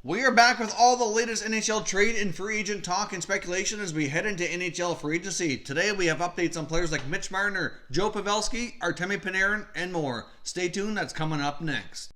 We are back with all the latest NHL trade and free agent talk and speculation as we head into NHL free agency. Today we have updates on players like Mitch Marner, Joe Pavelski, Artemi Panarin, and more. Stay tuned, that's coming up next.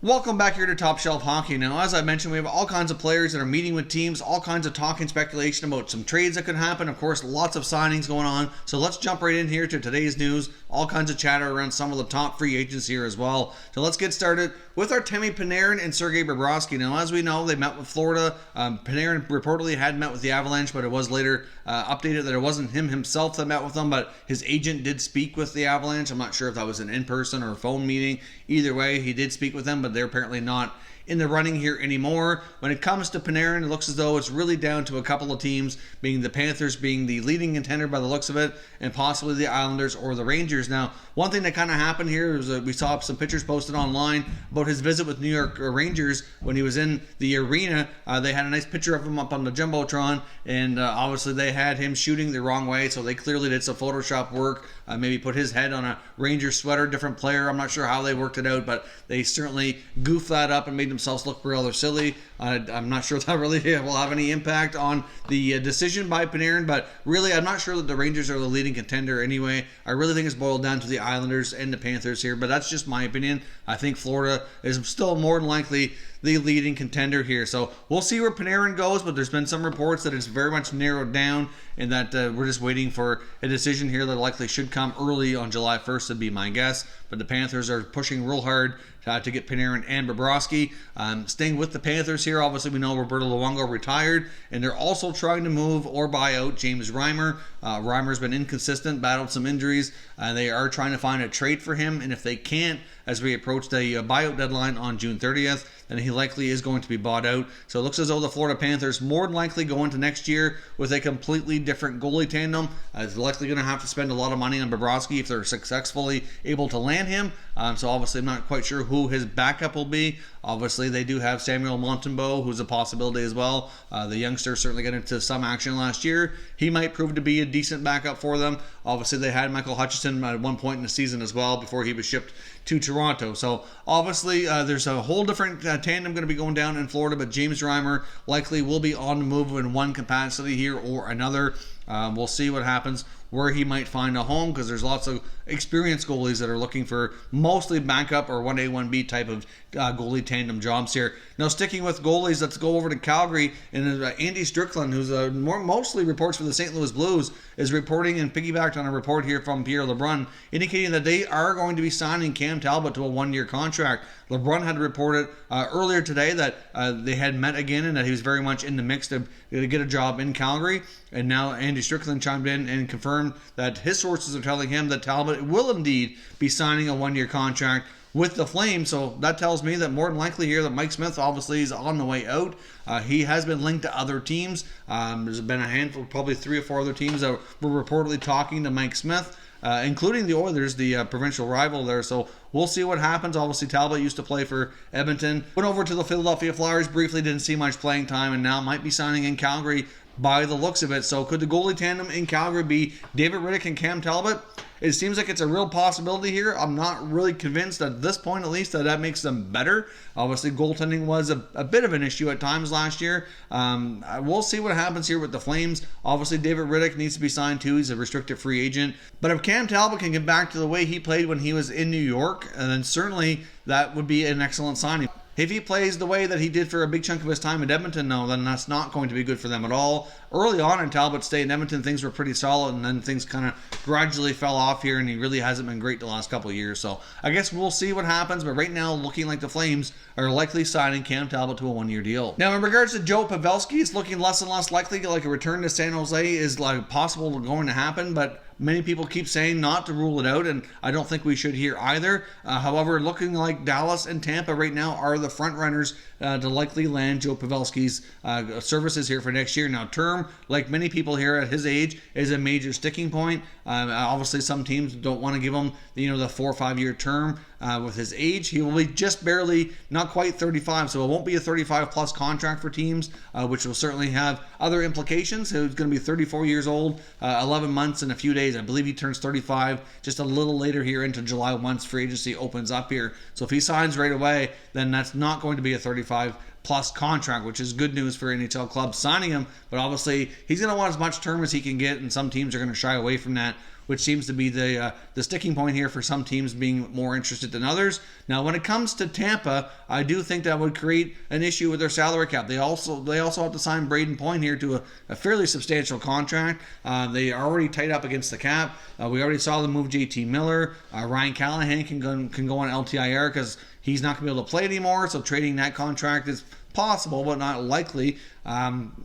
Welcome back here to Top Shelf Hockey. Now, as I mentioned, we have all kinds of players that are meeting with teams, all kinds of talk and speculation about some trades that could happen. Of course, lots of signings going on. So let's jump right in here to today's news. All kinds of chatter around some of the top free agents here as well. So let's get started with Artemi Panarin and Sergei Bobrovsky. Now, as we know, they met with Florida. Panarin reportedly had met with the Avalanche, but it was later updated that it wasn't him himself that met with them, but his agent did speak with the Avalanche. I'm not sure if that was an in-person or a phone meeting. Either way, he did speak with them, but they're apparently not in the running here anymore. When it comes to Panarin, it looks as though it's really down to a couple of teams, being the Panthers being the leading contender by the looks of it, and possibly the Islanders or the Rangers. Now, one thing that kind of happened here is we saw some pictures posted online about his visit with New York Rangers when he was in the arena. They had a nice picture of him up on the Jumbotron, and obviously they had him shooting the wrong way, so they clearly did some Photoshop work, maybe put his head on a Rangers sweater, different player. I'm not sure how they worked it out, but they certainly goofed that up and made themselves look rather silly. I'm not sure that really will have any impact on the decision by Panarin, but really I'm not sure that the Rangers are the leading contender anyway. I really think it's boiled down to the Islanders and the Panthers here, but that's just my opinion. I think Florida is still more than likely the leading contender here. So we'll see where Panarin goes, but there's been some reports that it's very much narrowed down and that we're just waiting for a decision here that likely should come early on July 1st would be my guess. But the Panthers are pushing real hard to get Panarin and Bobrovsky. Staying with the Panthers here, obviously we know Roberto Luongo retired, and they're also trying to move or buy out James Reimer. Reimer's been inconsistent, battled some injuries. They are trying to find a trade for him, and if they can't, as we approach the buyout deadline on June 30th, then he likely is going to be bought out. So it looks as though the Florida Panthers more than likely go into next year with a completely different goalie tandem. They're likely going to have to spend a lot of money on Bobrovsky if they're successfully able to land him. So obviously I'm not quite sure who his backup will be. Obviously they do have Samuel Montembeault, who's a possibility as well. The youngster certainly got into some action last year. He might prove to be a decent backup for them. Obviously they had Michael Hutchinson at one point in the season as well before he was shipped to Toronto. So obviously there's a whole different tandem going to be going down in Florida, but James Reimer likely will be on the move in one capacity here or another. We'll see what happens, where he might find a home, because there's lots of experienced goalies that are looking for mostly backup or 1A, 1B type of goalie tandem jobs here. Now, sticking with goalies, let's go over to Calgary, and Andy Strickland, who's mostly reports for the St. Louis Blues, is reporting and piggybacked on a report here from Pierre LeBrun, indicating that they are going to be signing Cam Talbot to a one-year contract. LeBrun had reported earlier today that they had met again and that he was very much in the mix to get a job in Calgary. And now Andy Strickland chimed in and confirmed that his sources are telling him that Talbot will indeed be signing a one-year contract with the Flames. So that tells me that more than likely here that Mike Smith obviously is on the way out. He has been linked to other teams. There's been a handful, probably 3 or 4 other teams that were reportedly talking to Mike Smith, including the Oilers, the provincial rival there. So we'll see what happens. Obviously, Talbot used to play for Edmonton. Went over to the Philadelphia Flyers briefly, didn't see much playing time, and now might be signing in Calgary by the looks of it. So could the goalie tandem in Calgary be David Rittich and Cam Talbot? It seems like it's a real possibility here. I'm not really convinced at this point, at least, that makes them better. Obviously, goaltending was a bit of an issue at times last year. We'll see what happens here with the Flames. Obviously, David Rittich needs to be signed too. He's a restricted free agent. But if Cam Talbot can get back to the way he played when he was in New York, then certainly that would be an excellent signing. If he plays the way that he did for a big chunk of his time at Edmonton, though, then that's not going to be good for them at all. Early on in Talbot's stay in Edmonton, things were pretty solid, and then things kind of gradually fell off here, and he really hasn't been great the last couple of years. So I guess we'll see what happens, but right now, looking like the Flames are likely signing Cam Talbot to a one-year deal. Now, in regards to Joe Pavelski, it's looking less and less likely like a return to San Jose is like possible going to happen, but many people keep saying not to rule it out, and I don't think we should here either. However, looking like Dallas and Tampa right now are the front runners to likely land Joe Pavelski's services here for next year. Now, term, like many people here at his age, is a major sticking point. Obviously, some teams don't want to give him the 4 or 5 year term. with his age. He will be just barely, not quite 35, so it won't be a 35-plus contract for teams, which will certainly have other implications. So he's going to be 34 years old, 11 months and a few days. I believe he turns 35 just a little later here into July once free agency opens up here. So if he signs right away, then that's not going to be a 35-plus contract, which is good news for NHL clubs signing him. But obviously, he's going to want as much term as he can get, and some teams are going to shy away from that, which seems to be the sticking point here for some teams being more interested than others. Now, when it comes to Tampa, I do think that would create an issue with their salary cap. They also have to sign Braden Point here to a fairly substantial contract. They are already tight up against the cap. We already saw them move JT Miller. Ryan Callahan can go on LTIR because he's not going to be able to play anymore, so trading that contract is possible, but not likely.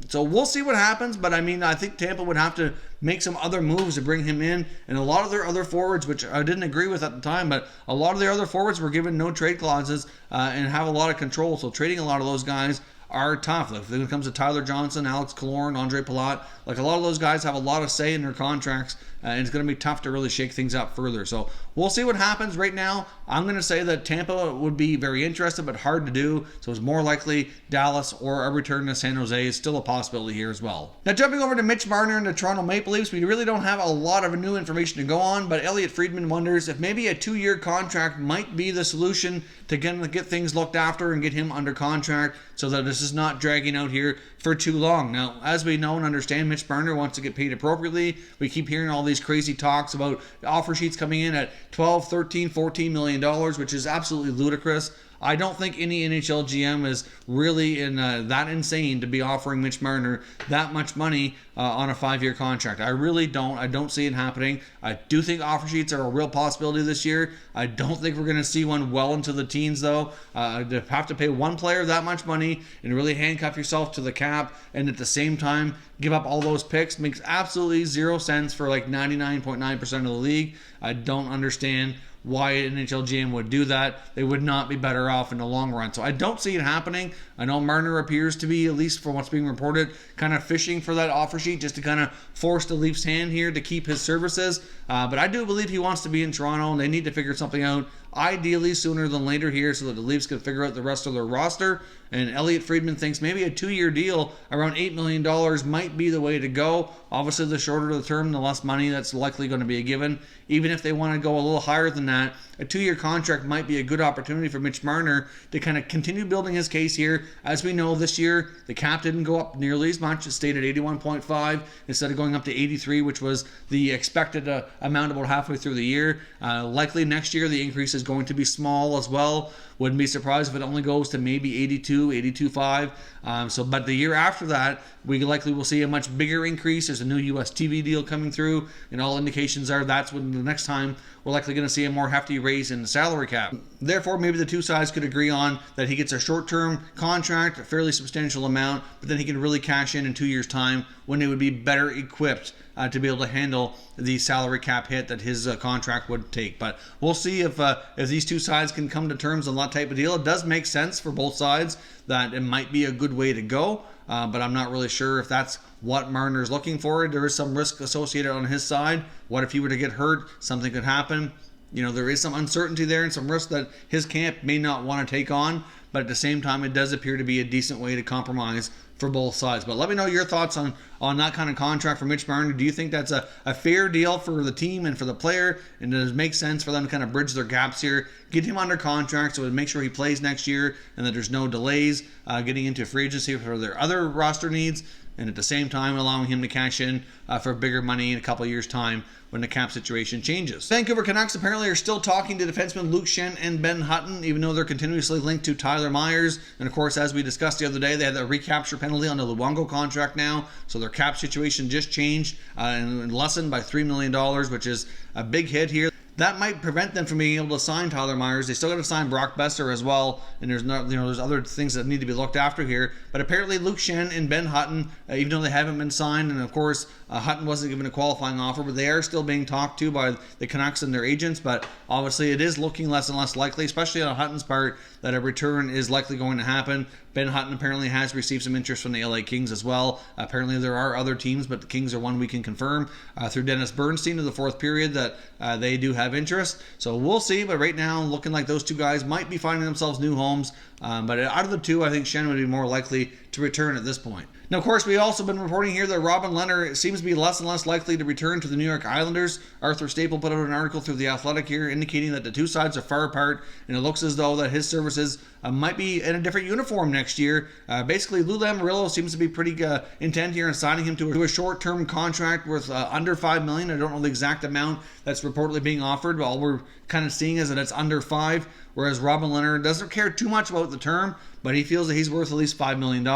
So we'll see what happens, but I mean, I think Tampa would have to make some other moves to bring him in, and a lot of their other forwards, which I didn't agree with at the time, but a lot of their other forwards were given no trade clauses and have a lot of control, so trading a lot of those guys are tough. Like when it comes to Tyler Johnson, Alex Killorn, Andre Palat, like a lot of those guys have a lot of say in their contracts, and it's going to be tough to really shake things up further. So we'll see what happens. Right now, I'm going to say that Tampa would be very interested, but hard to do. So it's more likely Dallas or a return to San Jose is still a possibility here as well. Now jumping over to Mitch Marner and the Toronto Maple Leafs, we really don't have a lot of new information to go on, but Elliot Friedman wonders if maybe a 2-year contract might be the solution to get things looked after and get him under contract so that this is not dragging out here for too long. Now, as we know and understand, Mitch Marner wants to get paid appropriately. We keep hearing all these crazy talks about offer sheets coming in at $12, $13, $14 million, which is absolutely ludicrous. I don't think any NHL GM is really that insane to be offering Mitch Marner that much money on a 5-year contract. I really don't. I don't see it happening. I do think offer sheets are a real possibility this year. I don't think we're going to see one well into the teens, though. To have to pay one player that much money and really handcuff yourself to the cap and at the same time give up all those picks makes absolutely zero sense for like 99.9% of the league. I don't understand why an NHL GM would do that. They would not be better off in the long run. So I don't see it happening. I know Marner appears to be, at least from what's being reported, kind of fishing for that offer sheet just to kind of force the Leafs' hand here to keep his services. But I do believe he wants to be in Toronto, and they need to figure something out ideally sooner than later here so that the Leafs can figure out the rest of their roster. And Elliot Friedman thinks maybe a 2-year deal around $8 million might be the way to go. Obviously, the shorter the term, the less money that's likely going to be given. Even if they want to go a little higher than that, a 2-year contract might be a good opportunity for Mitch Marner to kind of continue building his case here. As we know, this year, the cap didn't go up nearly as much. It stayed at 81.5 instead of going up to 83, which was the expected amount about halfway through the year. Likely next year, the increase is going to be small as well. Wouldn't be surprised if it only goes to maybe 82, 82.5. But the year after that, we likely will see a much bigger increase. There's a new U.S. TV deal coming through, and all indications are that's when the next time we're likely going to see a more hefty raise in the salary cap. Therefore, maybe the two sides could agree on that he gets a short-term contract, a fairly substantial amount, but then he can really cash in 2 years' time when they would be better equipped to be able to handle the salary cap hit that his contract would take. But we'll see if these two sides can come to terms on that type of deal. It does make sense for both sides that it might be a good way to go, but I'm not really sure if that's what Marner's looking for. There is some risk associated on his side. What if he were to get hurt? Something could happen. You know, there is some uncertainty there and some risk that his camp may not want to take on, but at the same time, it does appear to be a decent way to compromise for both sides. But let me know your thoughts on that kind of contract for Mitch Marner. Do you think that's a fair deal for the team and for the player? And does it make sense for them to kind of bridge their gaps here, get him under contract so to make sure he plays next year and that there's no delays getting into free agency for their other roster needs, and at the same time allowing him to cash in for bigger money in a couple of years' time when the cap situation changes. Vancouver Canucks apparently are still talking to defensemen Luke Schenn and Ben Hutton, even though they're continuously linked to Tyler Myers. And of course, as we discussed the other day, they had a recapture penalty on the Luongo contract now, so their cap situation just changed and lessened by $3 million, which is a big hit here. That might prevent them from being able to sign Tyler Myers. They still got to sign Brock Besser as well, and there's other things that need to be looked after here. But apparently Luke Schenn and Ben Hutton, even though they haven't been signed, and of course Hutton wasn't given a qualifying offer, but they are still being talked to by the Canucks and their agents. But obviously it is looking less and less likely, especially on Hutton's part, that a return is likely going to happen. Ben Hutton apparently has received some interest from the LA Kings as well. Apparently there are other teams, but the Kings are one we can confirm through Dennis Bernstein of the fourth period that they do have interest. So we'll see, but right now looking like those two guys might be finding themselves new homes. But out of the two, I think Schenn would be more likely to return at this point. Now, of course, we've also been reporting here that Robin Lehner seems to be less and less likely to return to the New York Islanders. Arthur Staple put out an article through The Athletic here indicating that the two sides are far apart, and it looks as though that his services might be in a different uniform next year. Basically, Lou Lamoriello seems to be pretty intent here in signing him to a short-term contract worth under $5 million. I don't know the exact amount that's reportedly being offered, but all we're kind of seeing is that it's under $5 million, whereas Robin Lehner doesn't care too much about the term, but he feels that he's worth at least $5 million.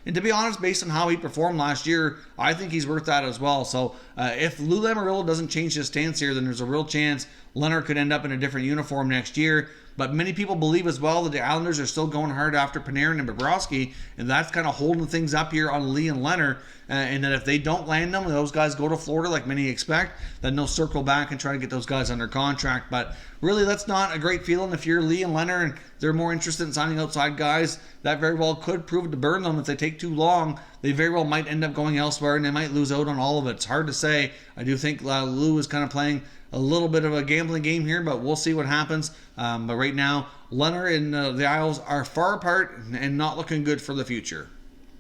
And to be honest, based on how he performed last year, I think he's worth that as well. So if Lou Lamoriello doesn't change his stance here, then there's a real chance Lehner could end up in a different uniform next year. But many people believe as well that the Islanders are still going hard after Panarin and Bobrovsky, and that's kind of holding things up here on Lee and Lehner. And that if they don't land them, and those guys go to Florida like many expect, then they'll circle back and try to get those guys under contract. But really, that's not a great feeling if you're Lee and Lehner and they're more interested in signing outside guys. That very well could prove to burn them if they take too long. They very well might end up going elsewhere, and they might lose out on all of it. It's hard to say. I do think Lou is kind of playing a little bit of a gambling game here, but we'll see what happens. But right now, Lehner and the Isles are far apart and not looking good for the future.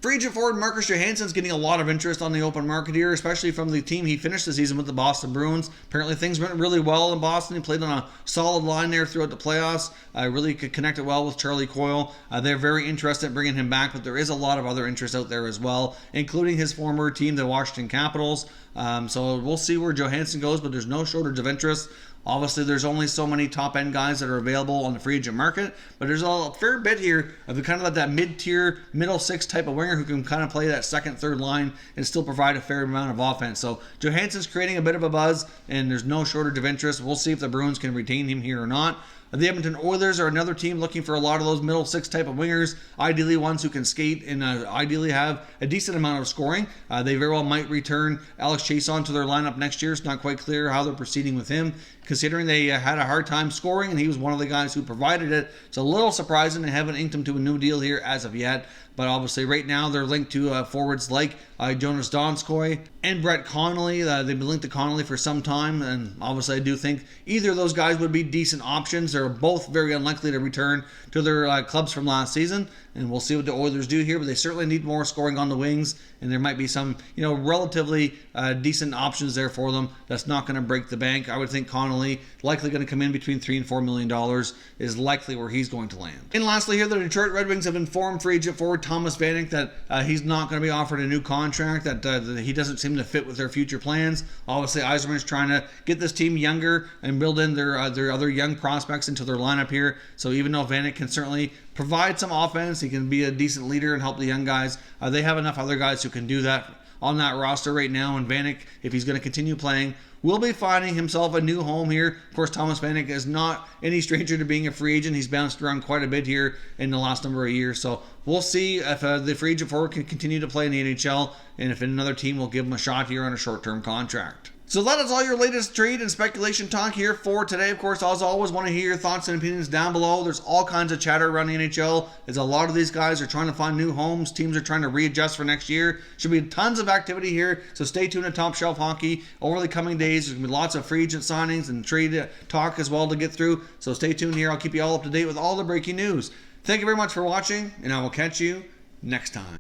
Free agent forward Marcus Johansson's getting a lot of interest on the open market here, especially from the team he finished the season with, the Boston Bruins. Apparently things went really well in Boston. He played on a solid line there throughout the playoffs. Really could connect it well with Charlie Coyle. They're very interested in bringing him back, but there is a lot of other interest out there as well, including his former team, the Washington Capitals. So we'll see where Johansson goes, but there's no shortage of interest. Obviously, there's only so many top-end guys that are available on the free agent market, but there's a fair bit here of the kind of like that mid-tier, middle six type of winger who can kind of play that second, third line and still provide a fair amount of offense. So Johansson's creating a bit of a buzz, and there's no shortage of interest. We'll see if the Bruins can retain him here or not. The Edmonton Oilers are another team looking for a lot of those middle six type of wingers, ideally ones who can skate and ideally have a decent amount of scoring. They very well might return Alex Chiasson to their lineup next year. It's not quite clear how they're proceeding with him, considering they had a hard time scoring and he was one of the guys who provided it. It's a little surprising they haven't inked him to a new deal here as of yet. But obviously right now they're linked to forwards like Jonas Donskoy and Brett Connolly. They've been linked to Connolly for some time, and obviously I do think either of those guys would be decent options. They're both very unlikely to return to their clubs from last season, and we'll see what the Oilers do here, but they certainly need more scoring on the wings, and there might be some relatively decent options there for them. That's not going to break the bank. I would think Connolly, likely going to come in between $3 and $4 million, is likely where he's going to land. And lastly here, the Detroit Red Wings have informed free agent forward Thomas Vanek that he's not going to be offered a new contract, that he doesn't seem to fit with their future plans. Obviously, Yzerman's trying to get this team younger and build in their other young prospects into their lineup here. So even though Vanek can certainly provide some offense, he can be a decent leader and help the young guys, they have enough other guys who can do that on that roster right now. And Vanek, if he's going to continue playing, will be finding himself a new home here. Of course, Thomas Vanek is not any stranger to being a free agent. He's bounced around quite a bit here in the last number of years. So we'll see if the free agent forward can continue to play in the NHL, and if another team will give him a shot here on a short-term contract. So that is all your latest trade and speculation talk here for today. Of course, as always, want to hear your thoughts and opinions down below. There's all kinds of chatter around the NHL, as a lot of these guys are trying to find new homes. Teams are trying to readjust for next year. Should be tons of activity here, so stay tuned to Top Shelf Hockey over the coming days. There's going to be lots of free agent signings and trade talk as well to get through, so stay tuned here. I'll keep you all up to date with all the breaking news. Thank you very much for watching, and I will catch you next time.